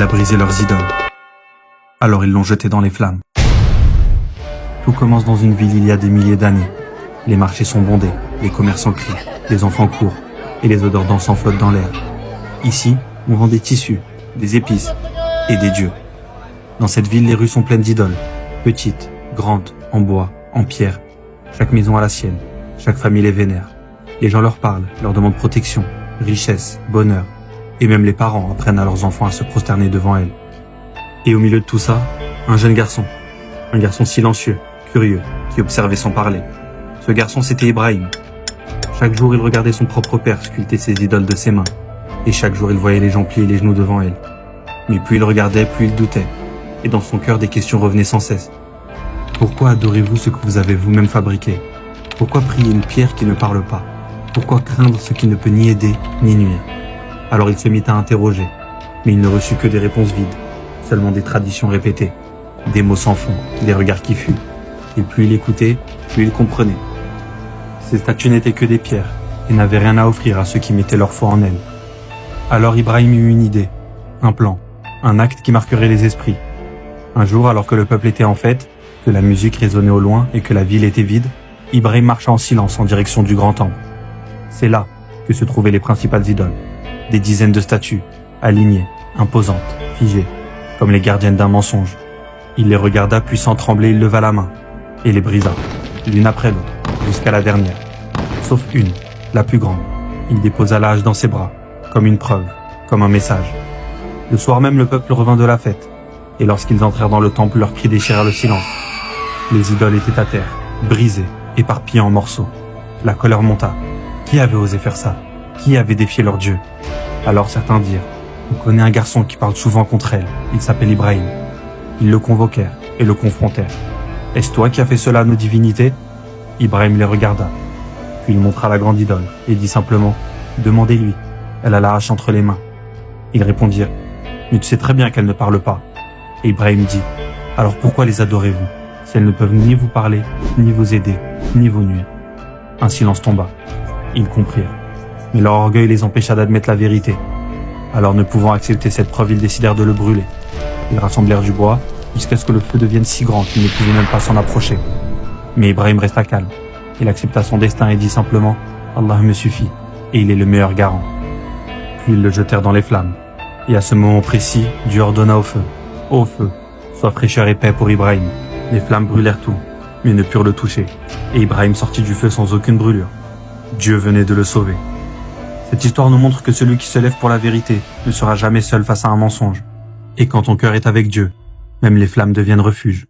a brisé leurs idoles. Alors ils l'ont jeté dans les flammes. Tout commence dans une ville il y a des milliers d'années. Les marchés sont bondés, les commerçants crient, les enfants courent, et les odeurs d'encens flottent dans l'air. Ici, on vend des tissus, des épices et des dieux. Dans cette ville, les rues sont pleines d'idoles, petites, grandes, en bois, en pierre. Chaque maison a la sienne, chaque famille les vénère. Les gens leur parlent, leur demandent protection, richesse, bonheur. Et même les parents apprennent à leurs enfants à se prosterner devant elles. Et au milieu de tout ça, un jeune garçon. Un garçon silencieux, curieux, qui observait sans parler. Ce garçon, c'était Ibrahim. Chaque jour, il regardait son propre père sculpter ses idoles de ses mains. Et chaque jour, il voyait les gens plier les genoux devant elles. Mais plus il regardait, plus il doutait. Et dans son cœur, des questions revenaient sans cesse. Pourquoi adorez-vous ce que vous avez vous-même fabriqué? Pourquoi prier une pierre qui ne parle pas? Pourquoi craindre ce qui ne peut ni aider, ni nuire? Alors il se mit à interroger. Mais il ne reçut que des réponses vides. Seulement des traditions répétées. Des mots sans fond, des regards qui fuient. Et plus il écoutait, plus il comprenait. Ces statues n'étaient que des pierres, et n'avaient rien à offrir à ceux qui mettaient leur foi en elles. Alors Ibrahim eut une idée, un plan, un acte qui marquerait les esprits. Un jour, alors que le peuple était en fête, que la musique résonnait au loin et que la ville était vide, Ibrahim marcha en silence en direction du grand temple. C'est là que se trouvaient les principales idoles. Des dizaines de statues, alignées, imposantes, figées, comme les gardiennes d'un mensonge. Il les regarda, puis sans trembler, il leva la main, et les brisa, l'une après l'autre, jusqu'à la dernière. Sauf une, la plus grande. Il déposa la hache dans ses bras, comme une preuve, comme un message. Le soir même, le peuple revint de la fête, et lorsqu'ils entrèrent dans le temple, leurs cris déchirèrent le silence. Les idoles étaient à terre, brisées, éparpillées en morceaux. La colère monta. Qui avait osé faire ça? Qui avait défié leur Dieu? Alors certains dirent, on connaît un garçon qui parle souvent contre elle, il s'appelle Ibrahim. Ils le convoquèrent et le confrontèrent. Est-ce toi qui as fait cela à nos divinités? Ibrahim les regarda, puis il montra la grande idole et dit simplement, demandez-lui, elle a la hache entre les mains. Ils répondirent, mais tu sais très bien qu'elle ne parle pas. Et Ibrahim dit, alors pourquoi les adorez-vous, si elles ne peuvent ni vous parler, ni vous aider, ni vous nuire? Un silence tomba. Ils comprirent, mais leur orgueil les empêcha d'admettre la vérité. Alors ne pouvant accepter cette preuve, ils décidèrent de le brûler. Ils rassemblèrent du bois, jusqu'à ce que le feu devienne si grand qu'ils ne pouvaient même pas s'en approcher. Mais Ibrahim resta calme. Il accepta son destin et dit simplement, Allah me suffit, et il est le meilleur garant. Puis ils le jetèrent dans les flammes. Et à ce moment précis, Dieu ordonna au feu, sois fraîcheur et paix pour Ibrahim. Les flammes brûlèrent tout, mais ne purent le toucher. Et Ibrahim sortit du feu sans aucune brûlure. Dieu venait de le sauver. Cette histoire nous montre que celui qui se lève pour la vérité ne sera jamais seul face à un mensonge. Et quand ton cœur est avec Dieu, même les flammes deviennent refuge.